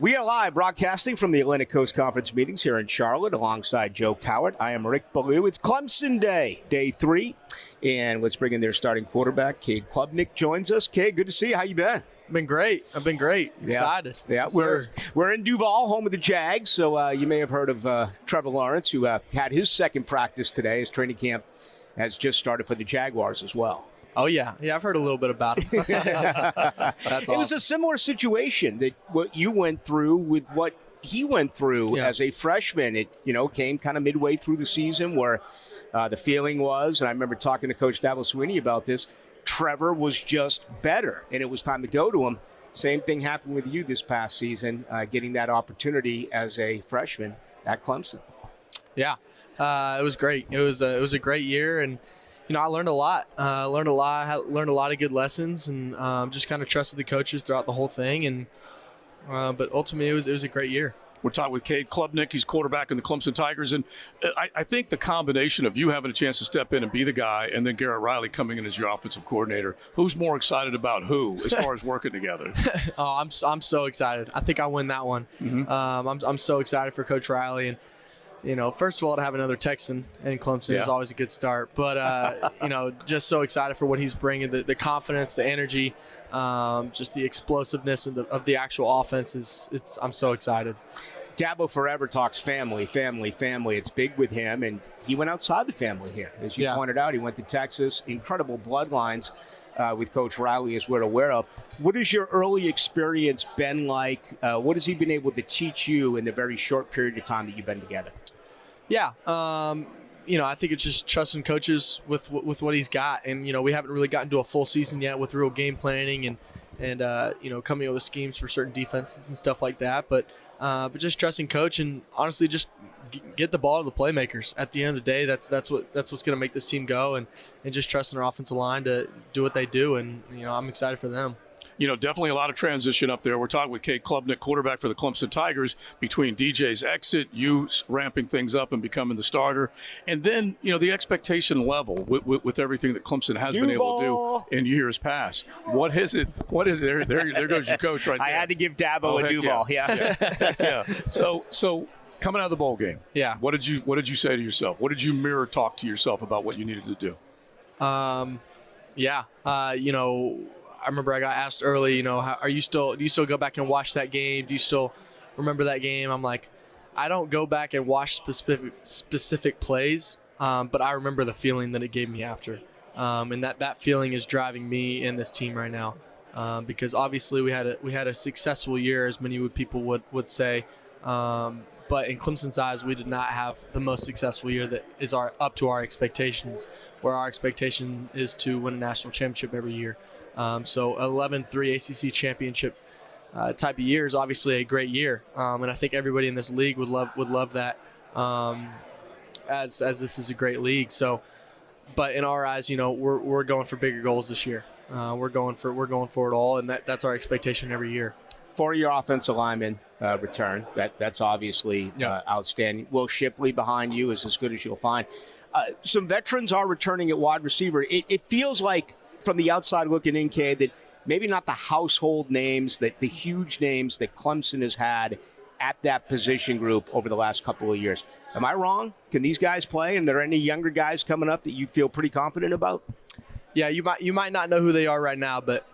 We are live broadcasting from the Atlantic Coast Conference meetings here in Charlotte alongside Joe Cowart. I am Rick Ballou. It's Clemson Day, day 3. And let's bring in their starting quarterback, Cade Klubnik, joins us. Cade, good to see you. How you been? I've been great. Excited. Yeah, we're in Duval, home of the Jags. So you may have heard of Trevor Lawrence, who had his second practice today. His training camp has just started for the Jaguars as well. Oh, yeah. Yeah, I've heard a little bit about it. That's awesome. It was a similar situation that what you went through with what he went through as a freshman. It, came kind of midway through the season where the feeling was, and I remember talking to Coach Dabo Swinney about this, Trevor was just better, and it was time to go to him. Same thing happened with you this past season, getting that opportunity as a freshman at Clemson. Yeah, it was great. It was a great year, and I learned a lot. Learned a lot of good lessons, and just kind of trusted the coaches throughout the whole thing. And but ultimately, it was a great year. We're talking with Cade Klubnik. He's quarterback in the Clemson Tigers. And I think the combination of you having a chance to step in and be the guy, and then Garrett Riley coming in as your offensive coordinator, who's more excited about who as far as working together? Oh, I'm so excited. I think I win that one. Mm-hmm. I'm so excited for Coach Riley. And first of all, to have another Texan in Clemson is always a good start. But, just so excited for what he's bringing, the confidence, the energy, just the explosiveness of the actual offense. I'm so excited. Dabo forever talks family. It's big with him, and he went outside the family here. As you pointed out, he went to Texas. Incredible bloodlines with Coach Riley, as we're aware of. What has your early experience been like? What has he been able to teach you in the very short period of time that you've been together? Yeah, I think it's just trusting coaches with what he's got, and we haven't really gotten to a full season yet with real game planning and coming up with schemes for certain defenses and stuff like that. But just trusting coach, and honestly just get the ball to the playmakers. At the end of the day, that's what's going to make this team go, and just trusting our offensive line to do what they do, and I'm excited for them. Definitely a lot of transition up there. We're talking with Cade Klubnik, quarterback for the Clemson Tigers, between DJ's exit, you ramping things up and becoming the starter, and then, the expectation level with everything that Clemson has been able to do in years past. What is it? There goes your coach right there. I had to give Dabo a Duval. Yeah. So coming out of the bowl game, what did you say to yourself? What did you mirror talk to yourself about what you needed to do? I remember I got asked early, do you still go back and watch that game? Do you still remember that game? I'm like, I don't go back and watch specific plays, but I remember the feeling that it gave me after. And that feeling is driving me and this team right now. Because obviously we had a successful year, as many people would say. But in Clemson's eyes, we did not have the most successful year that is up to our expectations, where our expectation is to win a national championship every year. So 11-3 ACC championship type of year is obviously a great year, and I think everybody in this league would love that, as this is a great league. So, but in our eyes, we're going for bigger goals this year. We're going for it all, and that's our expectation every year. 4-year offensive lineman return. That's obviously outstanding. Will Shipley behind you is as good as you'll find. Some veterans are returning at wide receiver. It feels like, from the outside looking in, Cade, that maybe not the household names, that the huge names that Clemson has had at that position group over the last couple of years. Am I wrong? Can these guys play? And there any younger guys coming up that you feel pretty confident about? Yeah, you might not know who they are right now, but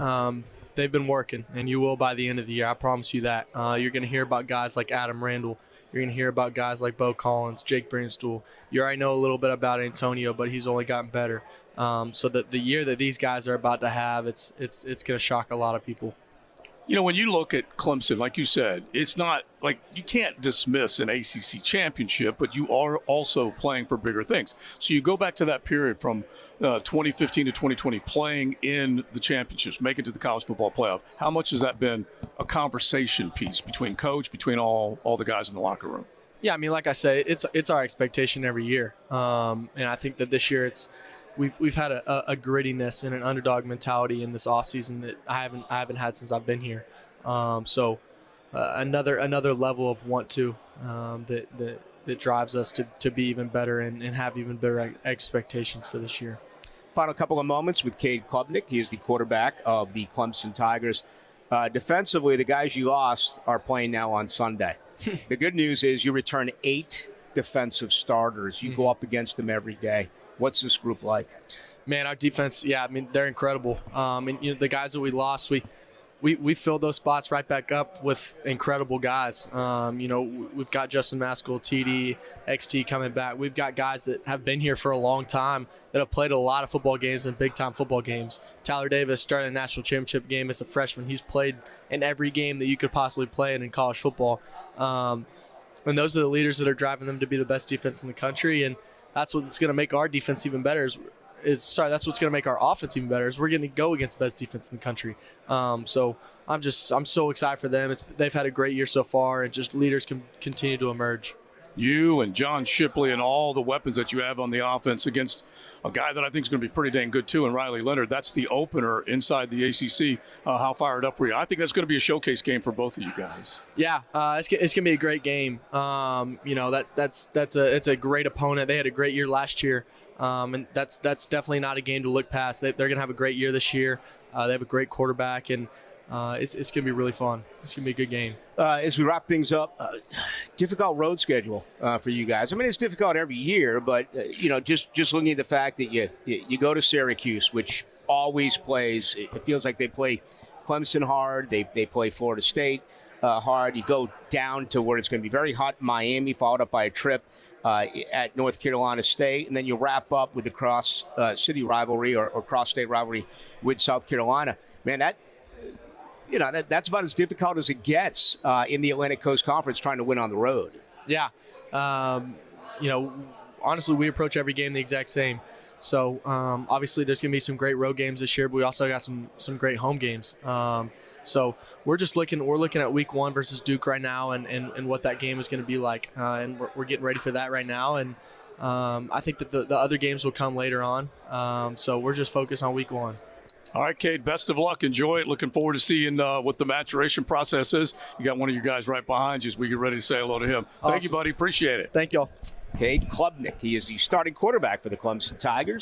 they've been working, and you will by the end of the year. I promise you that. You're going to hear about guys like Adam Randall. You're going to hear about guys like Bo Collins, Jake Brandstuhl. You already know a little bit about Antonio, but he's only gotten better. So that the year that these guys are about to have, it's going to shock a lot of people. When you look at Clemson, like you said, it's not like you can't dismiss an ACC championship, but you are also playing for bigger things. So you go back to that period from 2015 to 2020, playing in the championships, make it to the college football playoff. How much has that been a conversation piece between coach, between all the guys in the locker room? Yeah, I mean, like I say, it's our expectation every year, and I think that this year we've had a grittiness and an underdog mentality in this offseason that I haven't had since I've been here. So another level of want to that drives us to be even better and have even better expectations for this year. Final couple of moments with Cade Klubnik. He is the quarterback of the Clemson Tigers. Defensively, the guys you lost are playing now on Sunday. The good news is you return 8 defensive starters. You go up against them every day. What's this group like? Man, our defense, I mean, they're incredible. And the guys that we lost, we filled those spots right back up with incredible guys. We've got Justin Maskell, TD, XT coming back. We've got guys that have been here for a long time that have played a lot of football games and big-time football games. Tyler Davis started the national championship game as a freshman. He's played in every game that you could possibly play in college football. And those are the leaders that are driving them to be the best defense in the country. And that's what's going to make our defense even better. That's what's going to make our offense even better. Is we're going to go against the best defense in the country. So I'm so excited for them. They've had a great year so far, and just leaders can continue to emerge. You and John Shipley and all the weapons that you have on the offense against a guy that I think is going to be pretty dang good too, and Riley Leonard. That's the opener inside the ACC. How fired up were you? I think that's going to be a showcase game for both of you guys. Yeah, it's going to be a great game. It's a great opponent. They had a great year last year. And that's definitely not a game to look past. They're going to have a great year this year. They have a great quarterback, and it's going to be really fun. It's going to be a good game. As we wrap things up, difficult road schedule for you guys. I mean, it's difficult every year, but just looking at the fact that you go to Syracuse, which always plays. It feels like they play Clemson hard. They play Florida State hard. You go down to where it's going to be very hot, Miami, followed up by a trip at North Carolina State, and then you wrap up with the cross-city rivalry or cross-state rivalry with South Carolina. Man, that's about as difficult as it gets in the Atlantic Coast Conference trying to win on the road. Yeah. Honestly, we approach every game the exact same. So, obviously, there's going to be some great road games this year, but we also got some great home games. So we're looking at week 1 versus Duke right now and what that game is going to be like. And we're getting ready for that right now. And I think that the other games will come later on. So we're just focused on week 1. All right, Cade, best of luck. Enjoy it. Looking forward to seeing what the maturation process is. You got one of your guys right behind you as we get ready to say hello to him. Awesome. Thank you, buddy. Appreciate it. Thank y'all. Cade Klubnik. He is the starting quarterback for the Clemson Tigers.